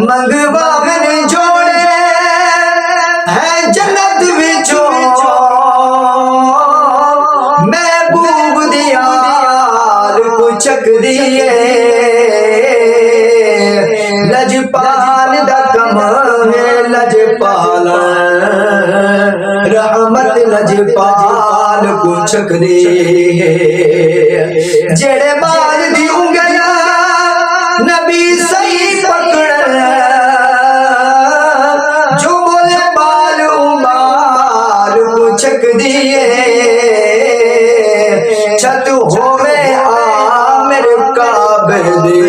मंगवा मैंने जोड़े है जन्नत विचों महबूब दियार को चक दिए लजपाल दा कम है लजपाल रहमत लजपाल को चक दिए जेड़े बाल दी उंगला नबी सही पकड़ जो बोले बाल उबाल को चक दिए छत होवे आमिर काबे दे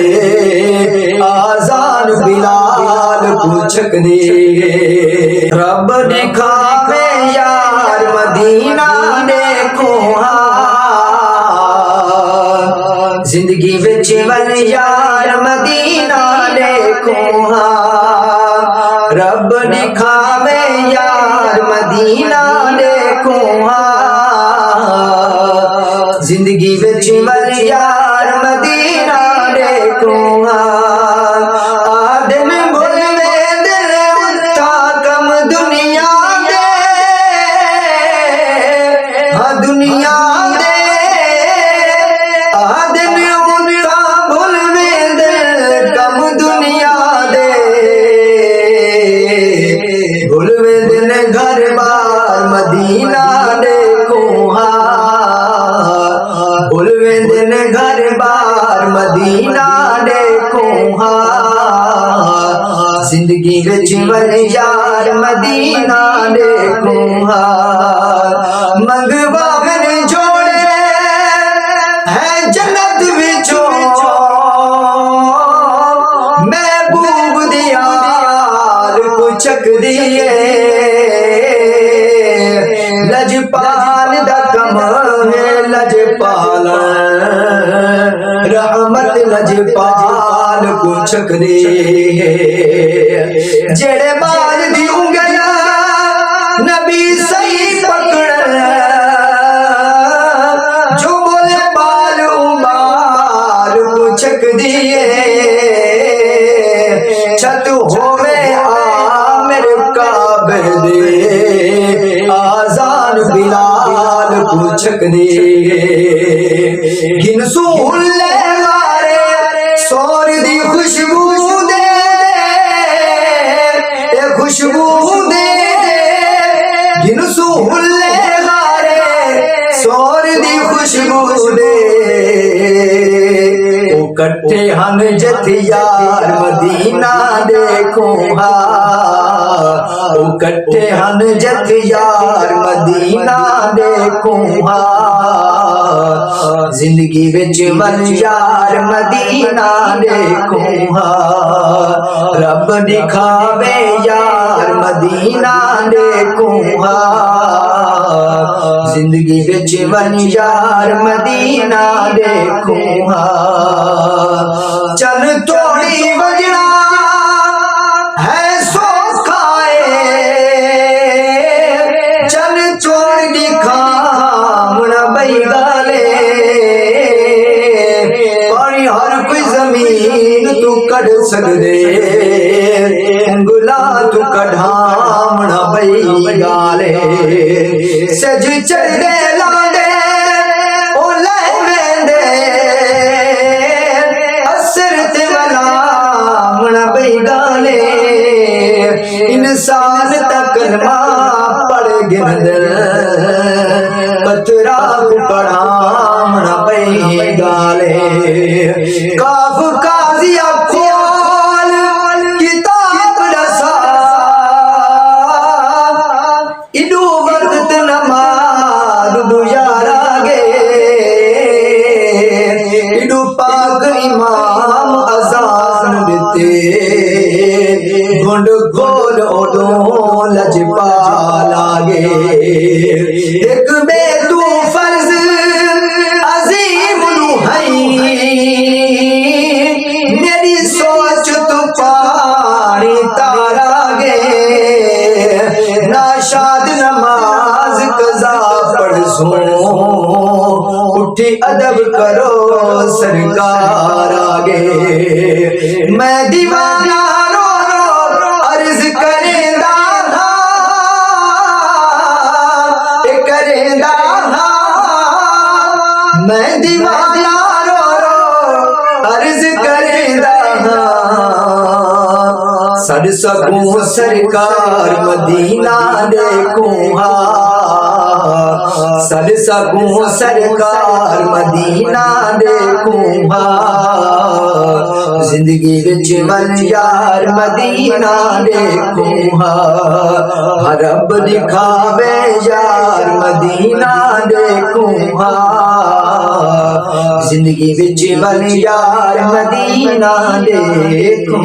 आजान बिलाल को चक दिए रब दिखावे यार मदीना देखो जिंदगी विच वन यार मदीना देखो रब दिखावे यार मदीना देखो जिंदगी विच वन यार मदीना देखो आदम भुलवे दिल उठा कम दुनिया दे हाँ दुनिया दे आदम उठा भुलवे दिल कम दुनिया दे भुलवे दिल घर बार मदीना देखो भुलवे दिन घर बार मदीना देखो जिंदगी विच वन यार मदीना देखो मंगवा मैंने जोड़े है जन्नत विचों महबूब दियार को चक दिए लजपाल दा कम है लजपाल रहमत लजपाल को चक दिए जेड़े बाल दी उंगला नबी सही पकड़ जो बोले बाल उबाल को चक दिए छत होवे आमिर काबे दे आजान बिलाल को चक दिए गिन सूले मारे सोर दी खुशबू दे खुशबू दे गिन सूले मारे सोर दी खुशबू दे ओ कट्ठे हन जथ यार मदीना देखो ओ कट्ठे हन जथ यार मदीना देखो जिंदगी विच वन यार मदीना देखो रब दिखावे यार मदीना देखो जिंदगी विच वन यार मदीना देखो चल थोड़ी वजना है सोखाए चल छोड़ दिखा मुना बई गाले पानी हर कोई जमीन तू कढ़ सकदे उंगला तू कढ़ामना बई गाले सज चढ़े लांदे ओ लहवेंदे असर ते वलामना बई गाले इंसान ता कलमा पढ़ गिनदर पतरा को पढ़ामना बई गाले काफ काजिया खोल किताब रसा इडू वक्त नमाज यारा गे इडू पाक इमाम अजान देते गुंड गोल ओडो लजपाला गे एक बेदू फर्ज अजीम नुहई मेरी सोच तो पानी तारा गे नाशाद नमाज कजा पढ़ सो उठी अदब करो सरकार आगे मैं दीवाना रो रो मैं दीवाना रो रो अर्ज करदा सद सकूं सरकार मदीना देखूं सद सकूं सरकार मदीना देखूं जिंदगी विच मन यार मदीना देखूं रब दिखावे यार मदीना देखूं जिंदगी विच मन यार मदीना देखूं